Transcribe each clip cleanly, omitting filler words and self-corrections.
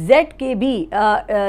ZKB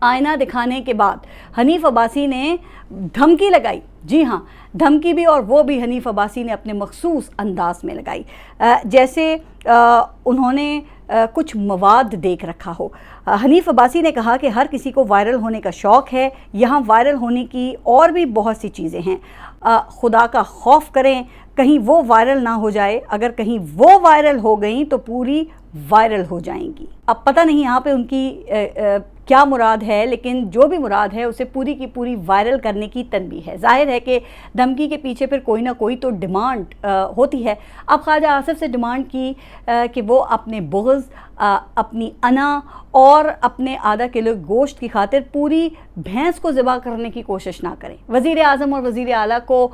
آئینہ دکھانے کے بعد حنیف عباسی نے دھمکی لگائی. جی ہاں, دھمکی بھی, اور وہ بھی حنیف عباسی نے اپنے مخصوص انداز میں لگائی, جیسے انہوں نے کچھ مواد دیکھ رکھا ہو. حنیف عباسی نے کہا کہ ہر کسی کو وائرل ہونے کا شوق ہے, یہاں وائرل ہونے کی اور بھی بہت سی چیزیں ہیں, خدا کا خوف کریں کہیں وہ وائرل نہ ہو جائے, اگر کہیں وہ وائرل ہو گئیں تو پوری وائرل ہو جائیں گی. اب پتہ نہیں یہاں پہ ان کی کیا مراد ہے, لیکن جو بھی مراد ہے اسے پوری کی پوری وائرل کرنے کی تنبیہ ہے. ظاہر ہے کہ دھمکی کے پیچھے پھر کوئی نہ کوئی تو ڈیمانڈ ہوتی ہے. اب خواجہ آصف سے ڈیمانڈ کی کہ وہ اپنے بغض, اپنی انا اور اپنے آدھا کلو گوشت کی خاطر پوری بھینس کو ذبح کرنے کی کوشش نہ کریں, وزیر اعظم اور وزیر اعلیٰ کو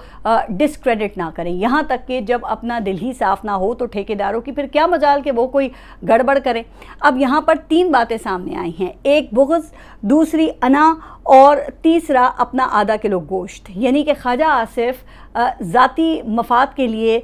ڈسکریڈٹ نہ کریں, یہاں تک کہ جب اپنا دل ہی صاف نہ ہو تو ٹھیکیداروں کی پھر کیا مجال کہ وہ کوئی گڑبڑ کریں. اب یہاں پر 3 باتیں سامنے آئی ہیں, ایک بغض, دوسری انا, اور تیسرا اپنا آدھا کلو گوشت, یعنی کہ خواجہ آصف ذاتی مفاد کے لیے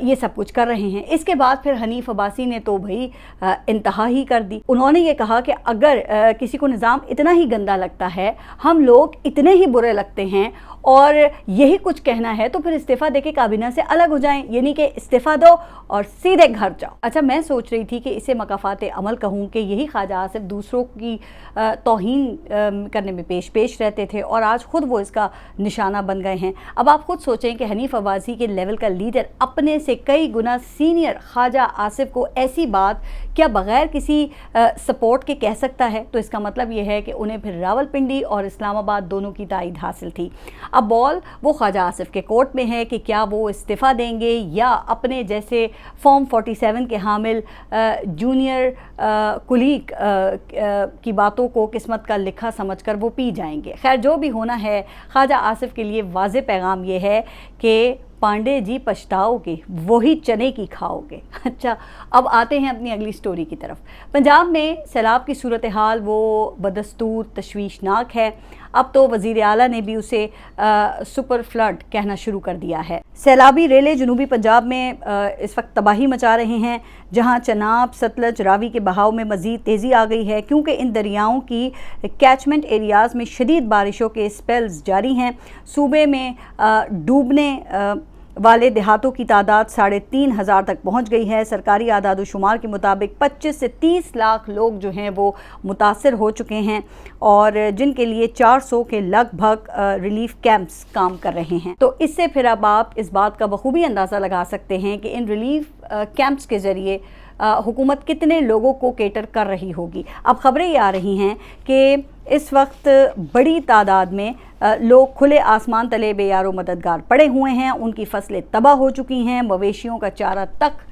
یہ سب کچھ کر رہے ہیں. اس کے بعد پھر حنیف عباسی نے تو بھائی انتہا ہی کر دی. انہوں نے یہ کہا کہ اگر کسی کو نظام اتنا ہی گندا لگتا ہے, ہم لوگ اتنے ہی برے لگتے ہیں اور یہی کچھ کہنا ہے, تو پھر استعفیٰ دے کے کابینہ سے الگ ہو جائیں, یعنی کہ استعفیٰ دو اور سیدھے گھر جاؤ. اچھا, میں سوچ رہی تھی کہ اسے مکافات عمل کہوں کہ یہی خواجہ آصف دوسروں کی توہین کرنے میں پیش رہتے تھے اور آج خود وہ اس کا نشانہ بن گئے ہیں. اب آپ خود سوچیں کہ حنیف عباسی کے لیول کا لیڈر اپنے سے کئی گنا سینئر خواجہ آصف کو ایسی بات کیا بغیر کسی سپورٹ کے کہہ سکتا ہے؟ تو اس کا مطلب یہ ہے کہ انہیں پھر راولپنڈی اور اسلام آباد دونوں کی تائید حاصل تھی. اب بال وہ خواجہ آصف کے کورٹ میں ہے کہ کیا وہ استعفیٰ دیں گے یا اپنے جیسے فارم 47 کے حامل جونیئر کلیگ کی باتوں کو قسمت کا لکھا سمجھ کر وہ پی جائیں گے. خیر, جو بھی ہونا ہے, خواجہ آصف کے لیے واضح پیغام یہ ہے کہ پانڈے جی پچھتاؤ گے, وہی چنے کی کھاؤ گے. اچھا, اب آتے ہیں اپنی اگلی سٹوری کی طرف. پنجاب میں سیلاب کی صورتحال وہ بدستور تشویشناک ہے. اب تو وزیر اعلیٰ نے بھی اسے سپر فلڈ کہنا شروع کر دیا ہے. سیلابی ریلے جنوبی پنجاب میں اس وقت تباہی مچا رہے ہیں, جہاں چناب, ستلج, راوی کے بہاؤ میں مزید تیزی آ گئی ہے کیونکہ ان دریاؤں کی کیچمنٹ ایریاز میں شدید بارشوں کے سپیلز جاری ہیں. صوبے میں ڈوبنے والے دیہاتوں کی تعداد 3,500 تک پہنچ گئی ہے. سرکاری اعداد و شمار کے مطابق 25 سے 30 لاکھ لوگ جو ہیں وہ متاثر ہو چکے ہیں اور جن کے لیے 400 کے لگ بھگ ریلیف کیمپس کام کر رہے ہیں. تو اس سے پھر اب آپ اس بات کا بخوبی اندازہ لگا سکتے ہیں کہ ان ریلیف کیمپس کے ذریعے حکومت کتنے لوگوں کو کیٹر کر رہی ہوگی. اب خبریں یہ آ رہی ہیں کہ اس وقت بڑی تعداد میں لوگ کھلے آسمان تلے بے یار و مددگار پڑے ہوئے ہیں, ان کی فصلیں تباہ ہو چکی ہیں, مویشیوں کا چارہ تک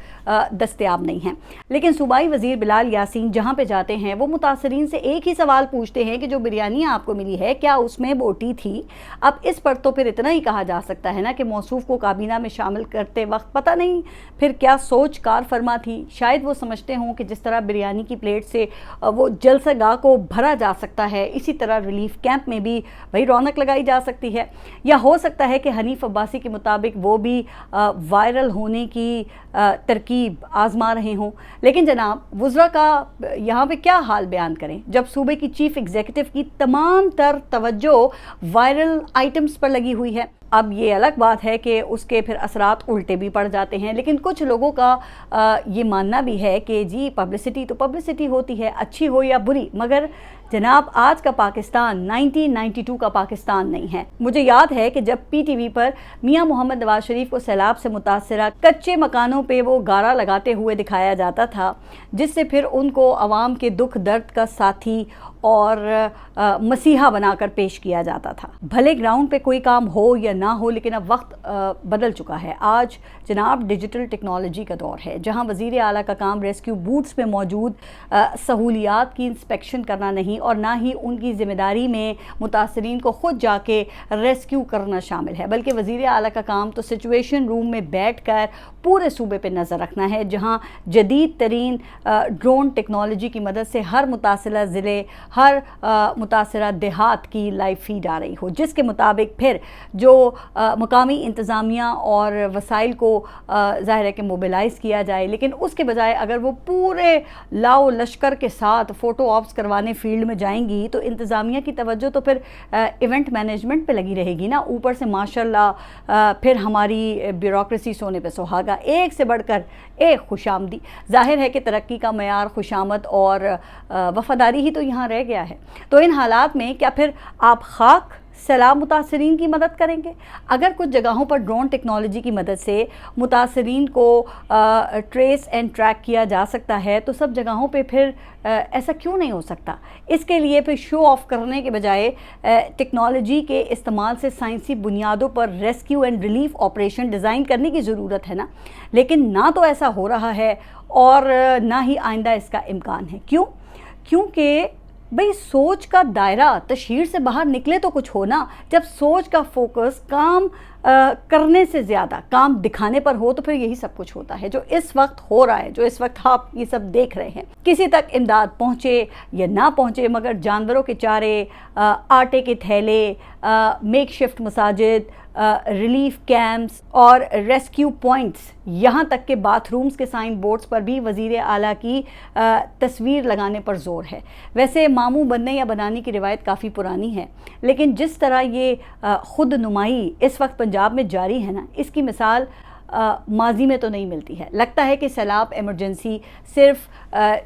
دستیاب نہیں ہیں. لیکن صوبائی وزیر بلال یاسین جہاں پہ جاتے ہیں وہ متاثرین سے ایک ہی سوال پوچھتے ہیں کہ جو بریانی آپ کو ملی ہے کیا اس میں بوٹی تھی؟ اب اس پر تو پھر اتنا ہی کہا جا سکتا ہے نا کہ موصوف کو کابینہ میں شامل کرتے وقت پتہ نہیں پھر کیا سوچ کار فرما تھی. شاید وہ سمجھتے ہوں کہ جس طرح بریانی کی پلیٹ سے وہ جلسہ گاہ کو بھرا جا سکتا ہے, اسی طرح ریلیف کیمپ میں بھی وہی رونق لگائی جا سکتی ہے. یا ہو سکتا ہے کہ حنیف عباسی کے مطابق وہ بھی وائرل ہونے کی ترکیب آزما رہے ہوں. لیکن جناب وزراء کا یہاں پہ کیا حال بیان کریں جب صوبے کی چیف ایگزیکٹو کی تمام تر توجہ وائرل آئٹمز پر لگی ہوئی ہے. اب یہ الگ بات ہے کہ اس کے پھر اثرات الٹے بھی پڑ جاتے ہیں, لیکن کچھ لوگوں کا یہ ماننا بھی ہے کہ جی پبلسٹی تو پبلسٹی ہوتی ہے, اچھی ہو یا بری, مگر جناب آج کا پاکستان 1992 کا پاکستان نہیں ہے. مجھے یاد ہے کہ جب پی ٹی وی پر میاں محمد نواز شریف کو سیلاب سے متاثرہ کچے مکانوں پہ وہ گارا لگاتے ہوئے دکھایا جاتا تھا, جس سے پھر ان کو عوام کے دکھ درد کا ساتھی اور مسیحا بنا کر پیش کیا جاتا تھا. بھلے گراؤنڈ پہ کوئی کام ہو یا نہ ہو, لیکن اب وقت بدل چکا ہے. آج جناب ڈیجیٹل ٹیکنالوجی کا دور ہے جہاں وزیر اعلیٰ کا کام ریسکیو بوٹس میں موجود سہولیات کی انسپیکشن کرنا نہیں اور نہ ہی ان کی ذمہ داری میں متاثرین کو خود جا کے ریسکیو کرنا شامل ہے, بلکہ وزیر اعلیٰ کا کام تو سچویشن روم میں بیٹھ کر پورے صوبے پہ نظر رکھنا ہے, جہاں جدید ترین ڈرون ٹیکنالوجی کی مدد سے ہر متاثرہ ضلع ہر متاثرہ دیہات کی لائیو فیڈ آ رہی ہو، جس کے مطابق پھر جو مقامی انتظامیہ اور وسائل کو ظاہر ہے کہ موبلائز کیا جائے، لیکن اس کے بجائے اگر وہ پورے لاؤ لشکر کے ساتھ فوٹو آپس کروانے فیلڈ میں جائیں گی تو انتظامیہ کی توجہ تو پھر ایونٹ مینجمنٹ پہ لگی رہے گی نا، اوپر سے ماشاءاللہ پھر ہماری بیوروکریسی سونے پہ سہاگا، ایک سے بڑھ کر ایک خوش آمدی۔ ظاہر ہے کہ ترقی کا معیار خوش آمد اور وفاداری ہی تو یہاں رہ گیا ہے۔ تو ان حالات میں کیا پھر آپ خاک سیلاب متاثرین کی مدد کریں گے؟ اگر کچھ جگہوں پر ڈرون ٹیکنالوجی کی مدد سے متاثرین کو ٹریس اینڈ ٹریک کیا جا سکتا ہے تو سب جگہوں پہ پھر ایسا کیوں نہیں ہو سکتا؟ اس کے لیے پھر شو آف کرنے کے بجائے ٹیکنالوجی کے استعمال سے سائنسی بنیادوں پر rescue and relief operation design کرنے کی ضرورت ہے نا، لیکن نہ تو ایسا ہو رہا ہے اور نہ ہی آئندہ اس کا امکان ہے۔ کیونکہ بھئی سوچ کا دائرہ تشہیر سے باہر نکلے تو کچھ ہو نا۔ جب سوچ کا فوکس کام کرنے سے زیادہ کام دکھانے پر ہو تو پھر یہی سب کچھ ہوتا ہے جو اس وقت ہو رہا ہے، جو اس وقت آپ یہ سب دیکھ رہے ہیں۔ کسی تک امداد پہنچے یا نہ پہنچے مگر جانوروں کے چارے، آٹے کے تھیلے، میک شفٹ مساجد، ریلیف کیمپس اور ریسکیو پوائنٹس، یہاں تک کہ باتھ رومز کے سائن بورڈز پر بھی وزیر اعلیٰ کی تصویر لگانے پر زور ہے۔ ویسے ماموں بننے یا بنانے کی روایت کافی پرانی ہے، لیکن جس طرح یہ خود نمائی اس وقت پنجاب میں جاری ہے نا، اس کی مثال ماضی میں تو نہیں ملتی ہے۔ لگتا ہے کہ سیلاب ایمرجنسی صرف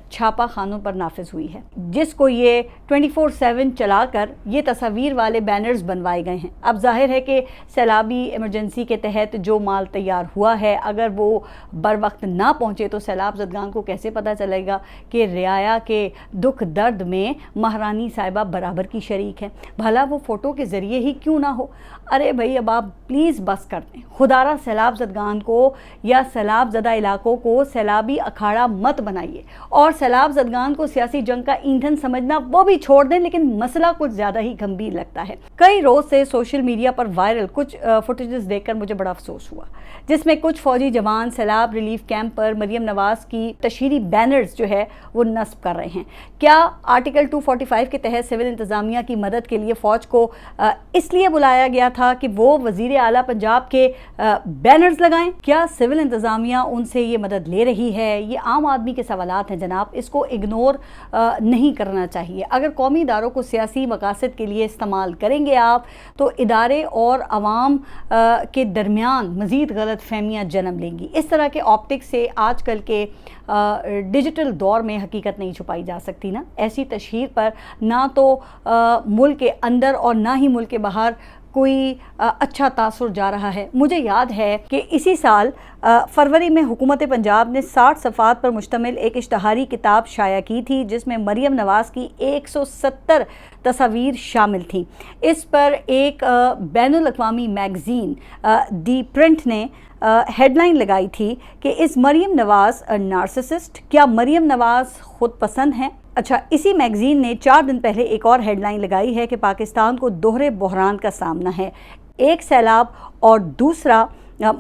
چھاپا خانوں پر نافذ ہوئی ہے، جس کو یہ 24/7 چلا کر یہ تصاویر والے بینرز بنوائے گئے ہیں۔ اب ظاہر ہے کہ سیلابی ایمرجنسی کے تحت جو مال تیار ہوا ہے اگر وہ بر وقت نہ پہنچے تو سیلاب زدگان کو کیسے پتہ چلے گا کہ رعایا کے دکھ درد میں مہارانی صاحبہ برابر کی شریک ہے؟ بھلا وہ فوٹو کے ذریعے ہی کیوں نہ ہو؟ ارے بھائی اب آپ پلیز بس کر دیں، خدارہ سیلاب زدگان کو یا سیلاب زدہ علاقوں کو سیلابی اکھاڑا مت بنائیے، اور سیلاب زدگان کو سیاسی جنگ کا ایندھن سمجھنا وہ بھی چھوڑ دیں، لیکن مسئلہ کچھ زیادہ ہی گمبھیر لگتا ہے۔ کئی روز سے سوشل میڈیا پر وائرل کچھ فوٹیجز دیکھ کر مجھے بڑا افسوس ہوا، جس میں کچھ فوجی جوان سیلاب ریلیف کیمپ پر مریم نواز کی تشہیری بینرز جو ہے وہ نصب کر رہے ہیں۔ کیا آرٹیکل 245 کے تحت سول انتظامیہ کی مدد کے لیے فوج کو اس لیے بلایا گیا تھا کہ وہ وزیر اعلیٰ پنجاب کے بینرز لگائیں؟ کیا سول انتظامیہ ان سے یہ مدد لے رہی ہے؟ یہ عام آدمی کے سوالات ہیں جناب، اس کو اگنور نہیں کرنا چاہیے۔ اگر قومی اداروں کو سیاسی مقاصد کے لیے استعمال کریں گے آپ تو ادارے اور عوام کے درمیان مزید غلط فہمیاں جنم لیں گی۔ اس طرح کے آپٹکس سے آج کل کے ڈیجیٹل دور میں حقیقت نہیں چھپائی جا سکتی نا۔ ایسی تشہیر پر نہ تو ملک کے اندر اور نہ ہی ملک کے باہر کوئی اچھا تاثر جا رہا ہے۔ مجھے یاد ہے کہ اسی سال فروری میں حکومت پنجاب نے 60 صفحات پر مشتمل ایک اشتہاری کتاب شائع کی تھی جس میں مریم نواز کی 170 تصاویر شامل تھیں۔ اس پر ایک بین الاقوامی میگزین دی پرنٹ نے ہیڈ لائن لگائی تھی کہ اس مریم نواز نارسسسٹ، کیا مریم نواز خود پسند ہیں؟ اچھا، اسی میگزین نے 4 دن پہلے ایک اور ہیڈ لائن لگائی ہے کہ پاکستان کو دوہرے بحران کا سامنا ہے، ایک سیلاب اور دوسرا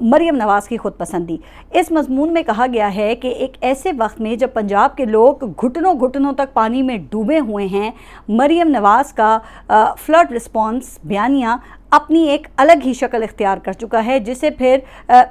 مریم نواز کی خود پسندی۔ اس مضمون میں کہا گیا ہے کہ ایک ایسے وقت میں جب پنجاب کے لوگ گھٹنوں تک پانی میں ڈوبے ہوئے ہیں، مریم نواز کا فلڈ رسپانس بیانیہ اپنی ایک الگ ہی شکل اختیار کر چکا ہے، جسے پھر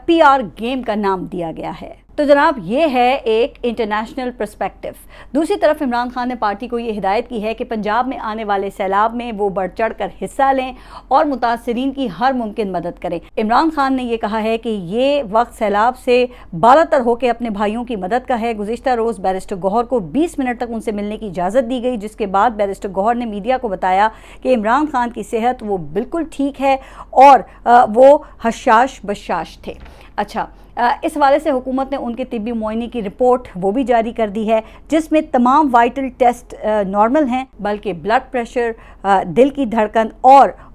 PR گیم کا نام دیا گیا ہے۔ تو جناب یہ ہے ایک انٹرنیشنل پرسپیکٹو۔ دوسری طرف عمران خان نے پارٹی کو یہ ہدایت کی ہے کہ پنجاب میں آنے والے سیلاب میں وہ بڑھ چڑھ کر حصہ لیں اور متاثرین کی ہر ممکن مدد کریں۔ عمران خان نے یہ کہا ہے کہ یہ وقت سیلاب سے بالاتر ہو کے اپنے بھائیوں کی مدد کا ہے۔ گزشتہ روز بیرسٹر گوہر کو 20 منٹ تک ان سے ملنے کی اجازت دی گئی، جس کے بعد بیرسٹر گوہر نے میڈیا کو بتایا کہ عمران خان کی صحت وہ بالکل ٹھیک ہے اور وہ حشاش بشاش تھے۔ اچھا، اس حوالے سے حکومت نے ان کے طبی معائنے کی رپورٹ وہ بھی جاری کر دی ہے، جس میں تمام وائٹل ٹیسٹ نارمل ہیں، بلکہ بلڈ پریشر، دل کی دھڑکن اور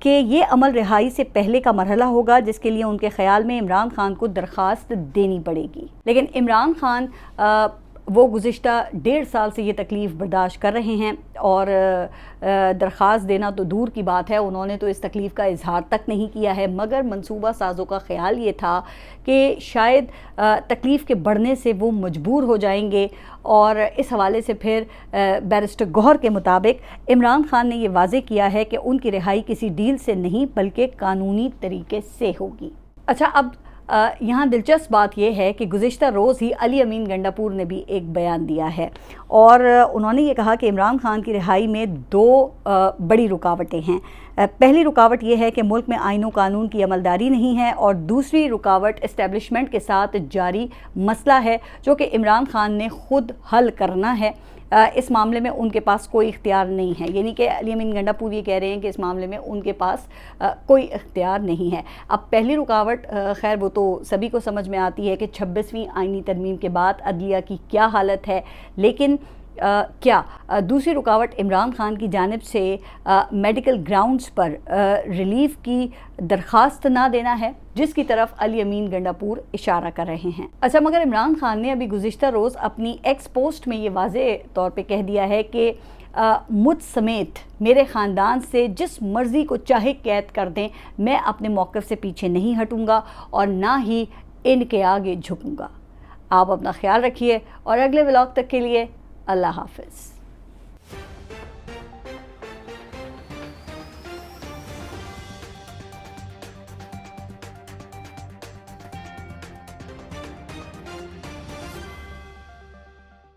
کہ یہ عمل رہائی سے پہلے کا مرحلہ ہوگا جس کے لیے ان کے خیال میں عمران خان کو درخواست دینی پڑے گی. لیکن عمران خان وہ گزشتہ 1.5 سال سے یہ تکلیف برداشت کر رہے ہیں اور درخواست دینا تو دور کی بات ہے، انہوں نے تو اس تکلیف کا اظہار تک نہیں کیا ہے، مگر منصوبہ سازوں کا خیال یہ تھا کہ شاید تکلیف کے بڑھنے سے وہ مجبور ہو جائیں گے. اور اس حوالے سے پھر بیرسٹر گوہر کے مطابق عمران خان نے یہ واضح کیا ہے کہ ان کی رہائی کسی ڈیل سے نہیں بلکہ قانونی طریقے سے ہوگی. اچھا، اب یہاں دلچسپ بات یہ ہے کہ گزشتہ روز ہی علی امین گنڈاپور نے بھی ایک بیان دیا ہے اور انہوں نے یہ کہا کہ عمران خان کی رہائی میں 2 بڑی رکاوٹیں ہیں. پہلی رکاوٹ یہ ہے کہ ملک میں آئین و قانون کی عملداری نہیں ہے، اور دوسری رکاوٹ اسٹیبلشمنٹ کے ساتھ جاری مسئلہ ہے جو کہ عمران خان نے خود حل کرنا ہے. اس معاملے میں ان کے پاس کوئی اختیار نہیں ہے، یعنی کہ علی امین گنڈاپور یہ کہہ رہے ہیں کہ اس معاملے میں ان کے پاس کوئی اختیار نہیں ہے. اب پہلی رکاوٹ خیر وہ تو سبھی کو سمجھ میں آتی ہے کہ 26ویں آئینی ترمیم کے بعد عدلیہ کی کیا حالت ہے، لیکن کیا دوسری رکاوٹ عمران خان کی جانب سے میڈیکل گراؤنڈز پر ریلیف کی درخواست نہ دینا ہے، جس کی طرف علی امین گنڈاپور اشارہ کر رہے ہیں. اچھا، مگر عمران خان نے ابھی گزشتہ روز اپنی ایکس پوسٹ میں یہ واضح طور پہ کہہ دیا ہے کہ مجھ سمیت میرے خاندان سے جس مرضی کو چاہے قید کر دیں، میں اپنے موقف سے پیچھے نہیں ہٹوں گا اور نہ ہی ان کے آگے جھکوں گا. آپ اپنا خیال رکھیے اور اگلے ولاگ تک کے لیے اللہ حافظ.